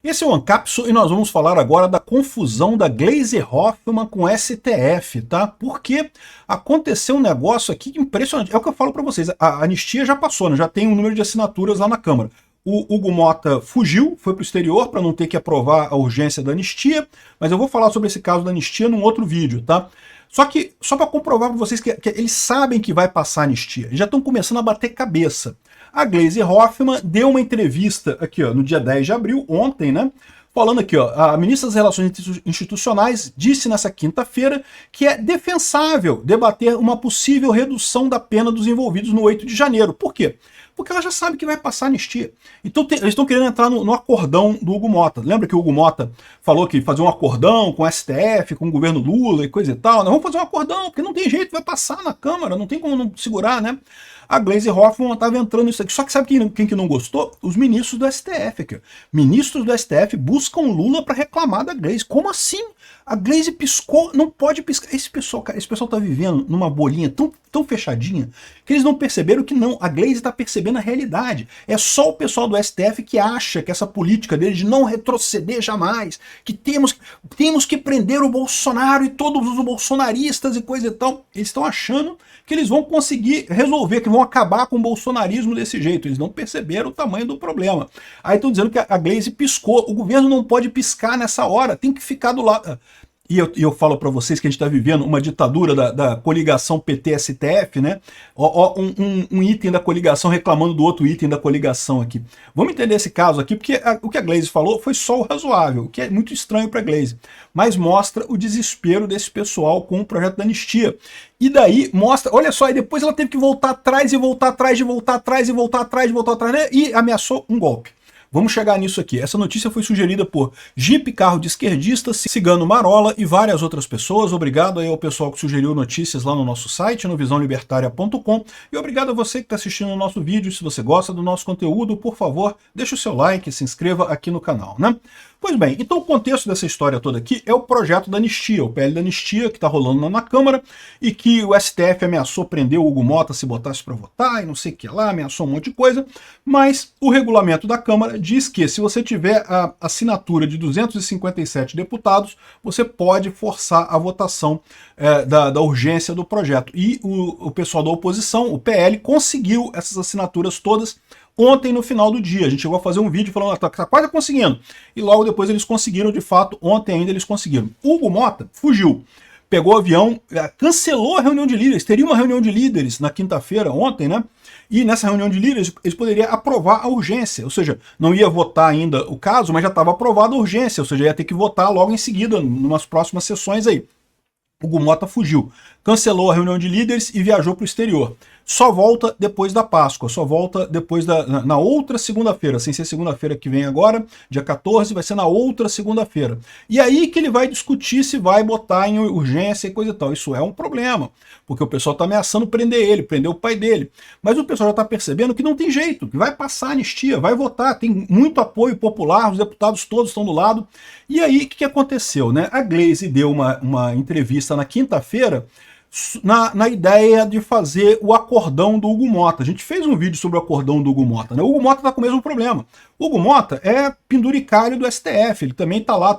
Esse é o Ancapso e nós vamos falar agora da confusão da Gleisi Hoffmann com o STF, tá? Porque aconteceu um negócio aqui impressionante. É o que eu falo para vocês, a anistia já passou, né? Já tem um número de assinaturas lá na Câmara. O Hugo Mota fugiu, foi para o exterior para não ter que aprovar a urgência da anistia, mas eu vou falar sobre esse caso da anistia num outro vídeo, tá? Só para comprovar para vocês que eles sabem que vai passar a anistia, eles já estão começando a bater cabeça. A Gleisi Hoffmann deu uma entrevista aqui, ó, no dia 10 de abril, ontem, né? Falando aqui, ó, a ministra das Relações Institucionais disse nessa quinta-feira que é defensável debater uma possível redução da pena dos envolvidos no 8 de janeiro. Por quê? Porque ela já sabe que vai passar a anistia. Então eles estão querendo entrar no acordão do Hugo Mota. Lembra que o Hugo Mota falou que fazia um acordão com o STF, com o governo Lula e coisa e tal? Nós vamos fazer um acordão, porque não tem jeito, vai passar na Câmara, não tem como não segurar, né? A Gleisi Hoffmann estava entrando nisso aqui. Só que sabe quem que não gostou? Os ministros do STF. Aqui. Ministros do STF buscam Lula para reclamar da Gleisi. Como assim? A Gleisi piscou, não pode piscar. Esse pessoal tá vivendo numa bolinha tão fechadinha que eles não perceberam que não. A Gleisi está percebendo a realidade. É só o pessoal do STF que acha que essa política dele de não retroceder jamais, que temos que prender o Bolsonaro e todos os bolsonaristas e coisa e tal. Eles estão achando que eles vão conseguir resolver, que vão acabar com o bolsonarismo desse jeito. Eles não perceberam o tamanho do problema. Aí estão dizendo que a Gleisi piscou. O governo não pode piscar nessa hora, tem que ficar do lado. E eu falo para vocês que a gente está vivendo uma ditadura da coligação PT-STF, né? Um item da coligação reclamando do outro item da coligação aqui. Vamos entender esse caso aqui, porque o que a Gleisi falou foi só o razoável, o que é muito estranho para a Gleisi. Mas mostra o desespero desse pessoal com o projeto da anistia. E daí mostra, olha só, e depois ela teve que voltar atrás e voltar atrás, e voltar atrás, e voltar atrás, e voltar atrás, né? E ameaçou um golpe. Vamos chegar nisso aqui. Essa notícia foi sugerida por Jeep Carro de Esquerdista, Cigano Marola e várias outras pessoas. Obrigado aí ao pessoal que sugeriu notícias lá no nosso site, no visãolibertaria.com. E obrigado a você que está assistindo o nosso vídeo. Se você gosta do nosso conteúdo, por favor, deixe o seu like e se inscreva aqui no canal, né? Pois bem, então o contexto dessa história toda aqui é o projeto da anistia, o PL da anistia que está rolando lá na Câmara e que o STF ameaçou prender o Hugo Mota se botasse para votar e não sei o que lá, ameaçou um monte de coisa, mas o regulamento da Câmara diz que se você tiver a assinatura de 257 deputados, você pode forçar a votação da urgência do projeto. E o pessoal da oposição, o PL, conseguiu essas assinaturas todas ontem no final do dia. A gente chegou a fazer um vídeo falando que tá quase conseguindo. E logo depois eles conseguiram, de fato, ontem ainda eles conseguiram. Hugo Mota fugiu. Pegou o avião, cancelou a reunião de líderes. Teria uma reunião de líderes na quinta-feira, ontem, né? E nessa reunião de líderes, eles poderiam aprovar a urgência. Ou seja, não ia votar ainda o caso, mas já estava aprovada a urgência. Ou seja, ia ter que votar logo em seguida, em umas próximas sessões aí. Hugo Mota fugiu, cancelou a reunião de líderes e viajou para o exterior. Só volta depois da Páscoa, só volta depois na outra segunda-feira, sem ser segunda-feira que vem agora, dia 14, vai ser na outra segunda-feira. E aí que ele vai discutir se vai botar em urgência e coisa e tal. Isso é um problema, porque o pessoal está ameaçando prender ele, prender o pai dele. Mas o pessoal já está percebendo que não tem jeito, que vai passar a anistia, vai votar, tem muito apoio popular, os deputados todos estão do lado. E aí o que aconteceu, né? A Gleisi deu uma entrevista na quinta-feira na ideia de fazer o acordão do Hugo Mota. A gente fez um vídeo sobre o acordão do Hugo Mota, né? O Hugo Mota está com o mesmo problema. O Hugo Mota é penduricário do STF, ele também está lá,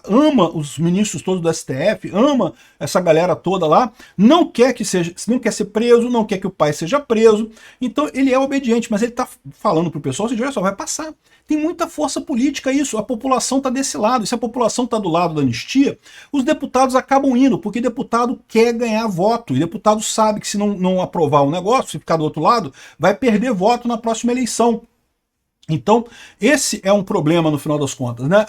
ama os ministros todos do STF, ama essa galera toda lá, não quer ser preso, não quer que o pai seja preso, então ele é obediente, mas ele está falando para o pessoal, olha só, vai passar. Tem muita força política isso, a população está desse lado, e se a população está do lado da anistia, os deputados acabam indo, porque deputado quer ganhar voto, e deputado sabe que se não aprovar o negócio, se ficar do outro lado, vai perder voto na próxima eleição. Então, esse é um problema no final das contas, né?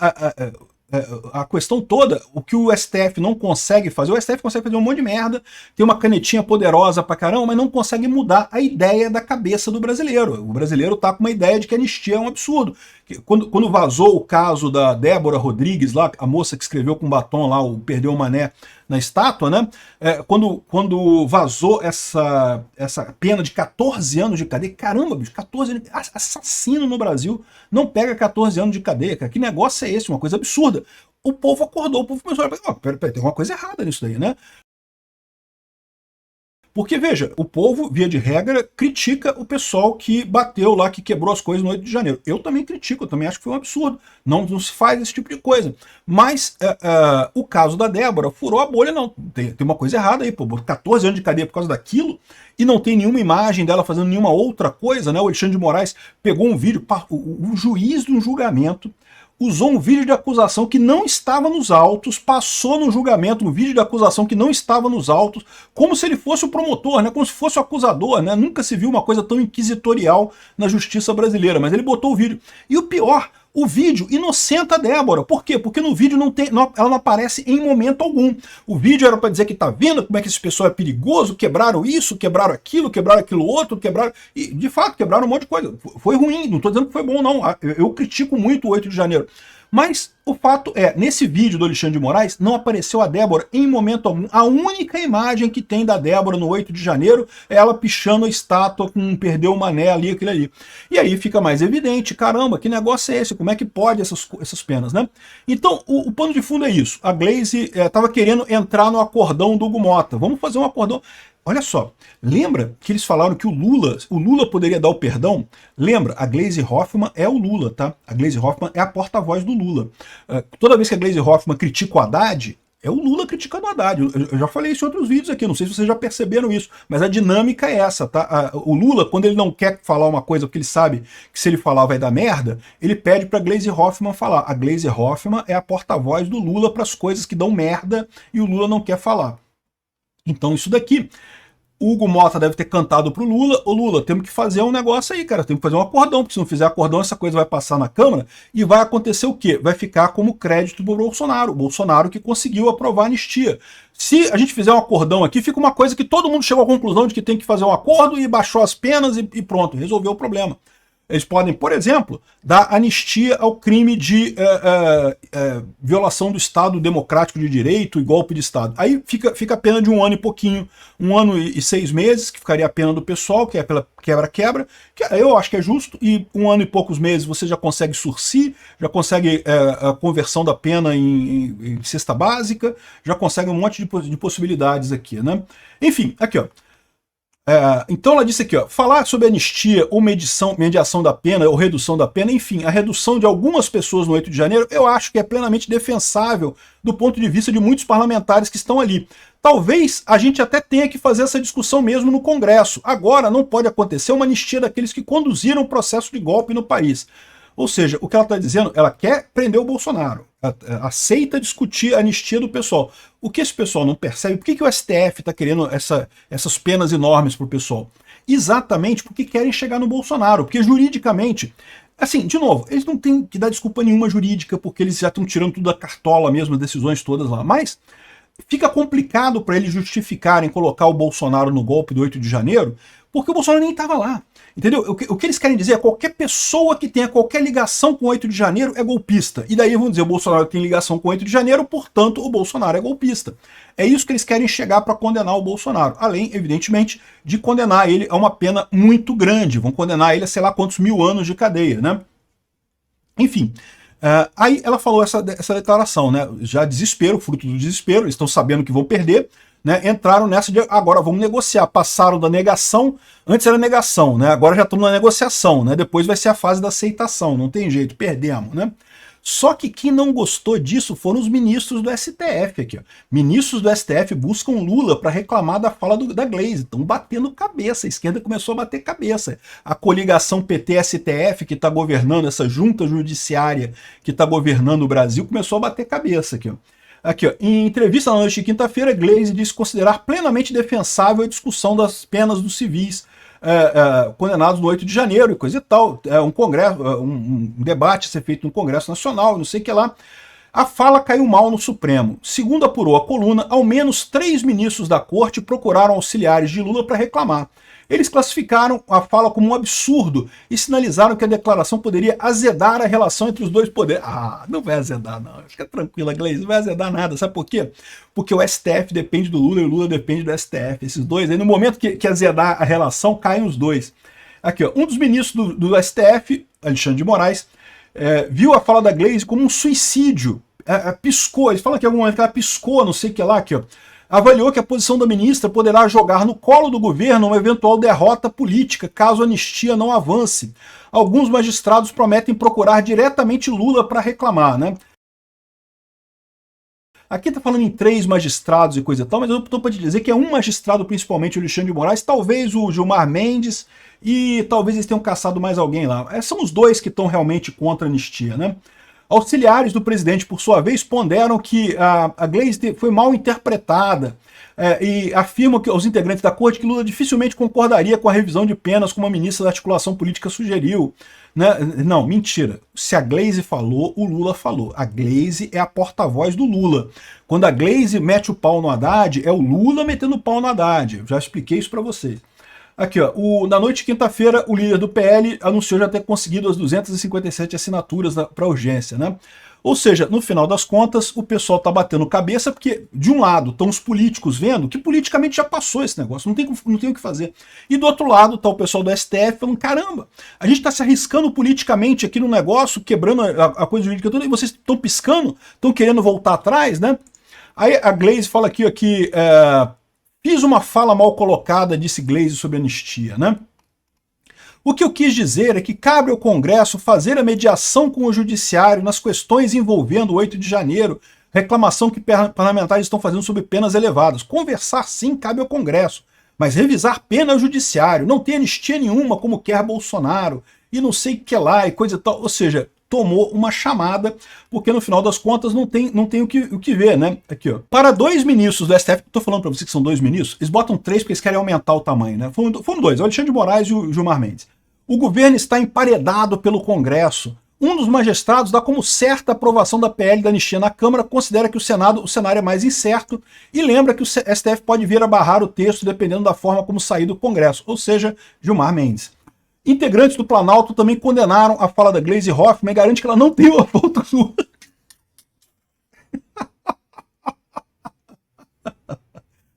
A questão toda, o que o STF não consegue fazer, o STF consegue fazer um monte de merda, tem uma canetinha poderosa pra caramba, mas não consegue mudar a ideia da cabeça do brasileiro. O brasileiro tá com uma ideia de que a anistia é um absurdo. Quando vazou o caso da Débora Rodrigues, lá, a moça que escreveu com batom lá, o Perdeu o Mané na estátua, né? Quando vazou essa pena de 14 anos de cadeia, caramba, bicho, 14 anos, assassino no Brasil não pega 14 anos de cadeia, cara, que negócio é esse? Uma coisa absurda. O povo acordou, o povo começou a pensar, peraí, tem uma coisa errada nisso daí, né? Porque, veja, o povo, via de regra, critica o pessoal que bateu lá, que quebrou as coisas no 8 de janeiro. Eu também critico, eu também acho que foi um absurdo. Não se faz esse tipo de coisa. Mas o caso da Débora furou a bolha, não. Tem uma coisa errada aí, pô. 14 anos de cadeia por causa daquilo e não tem nenhuma imagem dela fazendo nenhuma outra coisa, né? O Alexandre de Moraes pegou um vídeo, o juiz de um julgamento usou um vídeo de acusação que não estava nos autos, passou no julgamento um vídeo de acusação que não estava nos autos, como se ele fosse o promotor, né? Como se fosse o acusador, né? Nunca se viu uma coisa tão inquisitorial na justiça brasileira, mas ele botou o vídeo. E o pior, o vídeo inocenta a Débora. Por quê? Porque no vídeo ela não aparece em momento algum. O vídeo era para dizer que tá vendo como é que esse pessoal é perigoso, quebraram isso, quebraram aquilo outro, quebraram... E, de fato, quebraram um monte de coisa. Foi ruim, não tô dizendo que foi bom, não. Eu critico muito o 8 de janeiro. Mas o fato é, nesse vídeo do Alexandre de Moraes, não apareceu a Débora em momento algum. A única imagem que tem da Débora no 8 de janeiro é ela pichando a estátua com perdeu o mané ali, aquele ali. E aí fica mais evidente, caramba, que negócio é esse? Como é que pode essas penas, né? Então, o pano de fundo é isso. A Glaze estava querendo entrar no acordão do Hugo Mota. Vamos fazer um acordão. Olha só, lembra que eles falaram que o Lula poderia dar o perdão? Lembra, a Glaze Hoffmann é o Lula, tá? A Glaze Hoffmann é a porta-voz do Lula. Toda vez que a Glaze Hoffmann critica o Haddad, é o Lula criticando o Haddad. Eu já falei isso em outros vídeos aqui, não sei se vocês já perceberam isso, mas a dinâmica é essa, tá? O Lula, quando ele não quer falar uma coisa porque ele sabe que se ele falar vai dar merda, ele pede pra Glaze Hoffmann falar. A Glaze Hoffmann é a porta-voz do Lula para as coisas que dão merda e o Lula não quer falar. Então isso daqui, o Hugo Mota deve ter cantado pro Lula, ô Lula, temos que fazer um negócio aí, cara, temos que fazer um acordão, porque se não fizer acordão, essa coisa vai passar na Câmara e vai acontecer o quê? Vai ficar como crédito do Bolsonaro, o Bolsonaro que conseguiu aprovar a anistia. Se a gente fizer um acordão aqui, fica uma coisa que todo mundo chegou à conclusão de que tem que fazer um acordo e baixou as penas e pronto, resolveu o problema. Eles podem, por exemplo, dar anistia ao crime de violação do Estado democrático de direito e golpe de Estado. Aí fica a pena de 1 ano e pouquinho, 1 ano e 6 meses, que ficaria a pena do pessoal, que é pela quebra-quebra, que eu acho que é justo, e 1 ano e poucos meses você já consegue sursi, já consegue a conversão da pena em cesta básica, já consegue um monte de possibilidades aqui, né? Enfim, aqui ó. Então ela disse aqui, ó, falar sobre anistia ou mediação da pena ou redução da pena, enfim, a redução de algumas pessoas no 8 de janeiro, eu acho que é plenamente defensável do ponto de vista de muitos parlamentares que estão ali. Talvez a gente até tenha que fazer essa discussão mesmo no Congresso. Agora não pode acontecer uma anistia daqueles que conduziram o processo de golpe no país. Ou seja, o que ela está dizendo, ela quer prender o Bolsonaro, aceita discutir a anistia do pessoal. O que esse pessoal não percebe, por que o STF está querendo essas penas enormes para o pessoal? Exatamente porque querem chegar no Bolsonaro, porque juridicamente, assim, de novo, eles não têm que dar desculpa nenhuma jurídica, porque eles já estão tirando tudo da cartola mesmo, as decisões todas lá, mas fica complicado para eles justificarem colocar o Bolsonaro no golpe do 8 de janeiro, porque o Bolsonaro nem estava lá. Entendeu? O que eles querem dizer é que qualquer pessoa que tenha qualquer ligação com o 8 de janeiro é golpista. E daí vão dizer o Bolsonaro tem ligação com o 8 de janeiro, portanto o Bolsonaro é golpista. É isso que eles querem chegar para condenar o Bolsonaro. Além, evidentemente, de condenar ele a uma pena muito grande. Vão condenar ele a sei lá quantos 1000 anos de cadeia, né? Enfim. Aí ela falou essa declaração, né? Já desespero, fruto do desespero, eles estão sabendo que vão perder, né? Entraram nessa de agora vamos negociar. Passaram da negação, antes era negação, né? Agora já estamos na negociação, né? Depois vai ser a fase da aceitação, não tem jeito, perdemos, né? Só que quem não gostou disso foram os ministros do STF aqui, ó. Ministros do STF buscam Lula para reclamar da fala da Glaze, estão batendo cabeça, a esquerda começou a bater cabeça. A coligação PT-STF que está governando, essa junta judiciária que está governando o Brasil, começou a bater cabeça aqui, ó. Aqui, ó, em entrevista na noite de quinta-feira, Glaze disse considerar plenamente defensável a discussão das penas dos civis condenados no 8 de janeiro e coisa e tal. Um congresso, um debate a ser feito no Congresso Nacional, não sei o que lá. A fala caiu mal no Supremo. Segundo apurou a coluna, ao menos 3 ministros da corte procuraram auxiliares de Lula para reclamar. Eles classificaram a fala como um absurdo e sinalizaram que a declaração poderia azedar a relação entre os dois poderes. Ah, não vai azedar não, fica tranquila, Glaze, não vai azedar nada, sabe por quê? Porque o STF depende do Lula e o Lula depende do STF, esses dois, aí no momento que azedar a relação, caem os dois. Aqui, ó, um dos ministros do STF, Alexandre de Moraes, viu a fala da Glaze como um suicídio, piscou, eles falam que em algum momento que ela piscou, não sei o que lá, aqui, ó. avaliou que a posição da ministra poderá jogar no colo do governo uma eventual derrota política caso a anistia não avance. Alguns magistrados prometem procurar diretamente Lula para reclamar, né? Aqui está falando em 3 magistrados e coisa e tal, mas eu estou para te dizer que é um magistrado, principalmente o Alexandre de Moraes, talvez o Gilmar Mendes, e talvez eles tenham caçado mais alguém lá. São os 2 que estão realmente contra a anistia, né? Auxiliares do presidente, por sua vez, ponderam que a Glaze foi mal interpretada e afirmam que aos integrantes da corte que Lula dificilmente concordaria com a revisão de penas como a ministra da articulação política sugeriu. Né? Não, mentira. Se a Glaze falou, o Lula falou. A Glaze é a porta-voz do Lula. Quando a Glaze mete o pau no Haddad, é o Lula metendo o pau no Haddad. Eu já expliquei isso para vocês. Aqui, ó, na noite de quinta-feira, o líder do PL anunciou já ter conseguido as 257 assinaturas para urgência, né? Ou seja, no final das contas, o pessoal tá batendo cabeça porque, de um lado, estão os políticos vendo que politicamente já passou esse negócio, não tem o que fazer. E do outro lado tá o pessoal do STF falando, caramba, a gente tá se arriscando politicamente aqui no negócio, quebrando a coisa jurídica toda, e vocês estão piscando, estão querendo voltar atrás, né? Aí a Glaze fala aqui, fiz uma fala mal colocada, disse Glaze sobre anistia, né? O que eu quis dizer é que cabe ao Congresso fazer a mediação com o Judiciário nas questões envolvendo o 8 de janeiro, reclamação que parlamentares estão fazendo sobre penas elevadas. Conversar sim cabe ao Congresso, mas revisar pena ao Judiciário, não tem anistia nenhuma como quer Bolsonaro, e não sei o que lá, e coisa e tal. Ou seja, tomou uma chamada, porque no final das contas não tem o que ver, né? Aqui, ó. Para 2 ministros do STF, estou falando para vocês que são 2 ministros, eles botam 3 porque eles querem aumentar o tamanho, né? Foram 2, o Alexandre de Moraes e o Gilmar Mendes. O governo está emparedado pelo Congresso. Um dos magistrados dá como certa a aprovação da PL da anistia na Câmara, considera que o cenário é mais incerto e lembra que o STF pode vir a barrar o texto dependendo da forma como sair do Congresso, ou seja, Gilmar Mendes. Integrantes do Planalto também condenaram a fala da Glaze Hoffmann e garante que ela não tem o aval do Lula.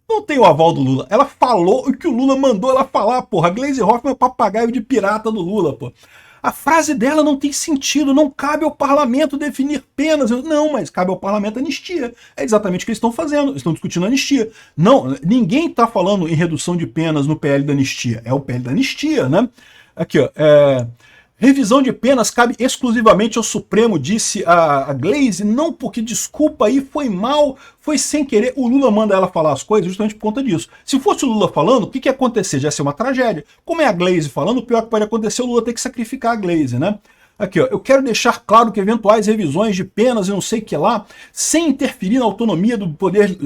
Não tem o aval do Lula. Ela falou o que o Lula mandou ela falar, porra. A Glaze Hoffmann é o papagaio de pirata do Lula, porra. A frase dela não tem sentido, não cabe ao parlamento definir penas. Não, mas cabe ao parlamento anistia. É exatamente o que eles estão fazendo, eles estão discutindo anistia. Não, ninguém está falando em redução de penas no PL da anistia, é o PL da anistia, né? Aqui, ó, revisão de penas cabe exclusivamente ao Supremo, disse a Glaze, não porque, desculpa aí, foi mal, foi sem querer. O Lula manda ela falar as coisas justamente por conta disso. Se fosse o Lula falando, o que ia acontecer? Já ia ser uma tragédia. Como é a Glaze falando, o pior que pode acontecer é o Lula ter que sacrificar a Glaze, né? Aqui, ó, eu quero deixar claro que eventuais revisões de penas e não sei o que lá, sem interferir na autonomia do poder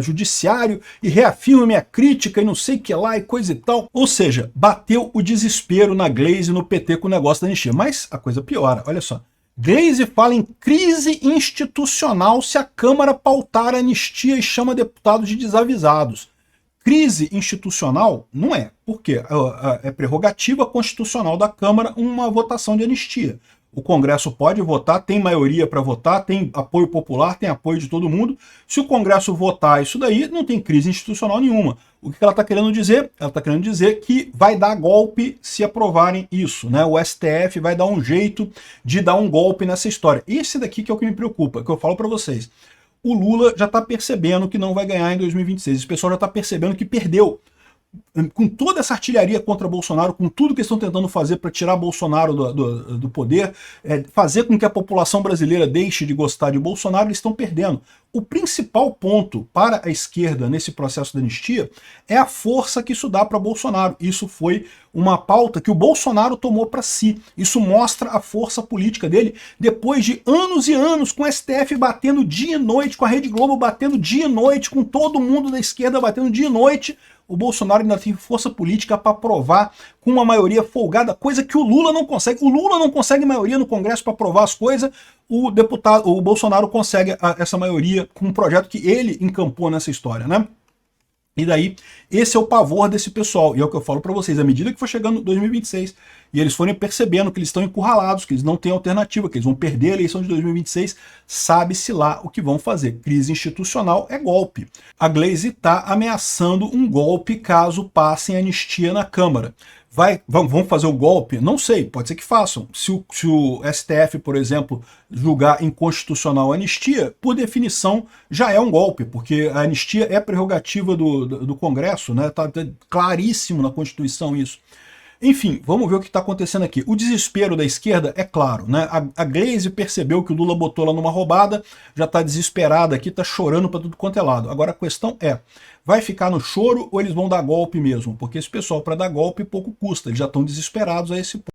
judiciário, e reafirmo minha crítica e não sei o que lá e coisa e tal. Ou seja, bateu o desespero na Glaze e no PT com o negócio da anistia. Mas a coisa piora, olha só. Glaze fala em crise institucional se a Câmara pautar a anistia e chama deputados de desavisados. Crise institucional não é, porque é prerrogativa constitucional da Câmara uma votação de anistia. O Congresso pode votar, tem maioria para votar, tem apoio popular, tem apoio de todo mundo. Se o Congresso votar isso daí, não tem crise institucional nenhuma. O que ela está querendo dizer? Ela está querendo dizer que vai dar golpe se aprovarem isso, né? O STF vai dar um jeito de dar um golpe nessa história. Esse daqui que é o que me preocupa, que eu falo para vocês. O Lula já está percebendo que não vai ganhar em 2026. Esse pessoal já está percebendo que perdeu. Com toda essa artilharia contra Bolsonaro, com tudo que eles estão tentando fazer para tirar Bolsonaro do poder, fazer com que a população brasileira deixe de gostar de Bolsonaro, eles estão perdendo. O principal ponto para a esquerda nesse processo da anistia é a força que isso dá para Bolsonaro. Isso foi uma pauta que o Bolsonaro tomou para si. Isso mostra a força política dele depois de anos e anos com o STF batendo dia e noite, com a Rede Globo batendo dia e noite, com todo mundo da esquerda batendo dia e noite. O Bolsonaro ainda tem força política para aprovar com uma maioria folgada, coisa que o Lula não consegue. O Lula não consegue maioria no Congresso para aprovar as coisas, o Bolsonaro consegue essa maioria com um projeto que ele encampou nessa história, né? E daí, esse é o pavor desse pessoal, e é o que eu falo para vocês, à medida que for chegando 2026, e eles forem percebendo que eles estão encurralados, que eles não têm alternativa, que eles vão perder a eleição de 2026, sabe-se lá o que vão fazer. Crise institucional é golpe. A Glaze está ameaçando um golpe caso passem anistia na Câmara. Vão fazer o golpe? Não sei, pode ser que façam. Se o STF, por exemplo, julgar inconstitucional a anistia, por definição já é um golpe, porque a anistia é prerrogativa do Congresso, né? Tá claríssimo na Constituição isso. Enfim, vamos ver o que está acontecendo aqui. O desespero da esquerda é claro, né? A Glaze percebeu que o Lula botou ela numa roubada, já está desesperada aqui, está chorando para tudo quanto é lado. Agora a questão é, vai ficar no choro ou eles vão dar golpe mesmo? Porque esse pessoal para dar golpe pouco custa, eles já estão desesperados a esse ponto.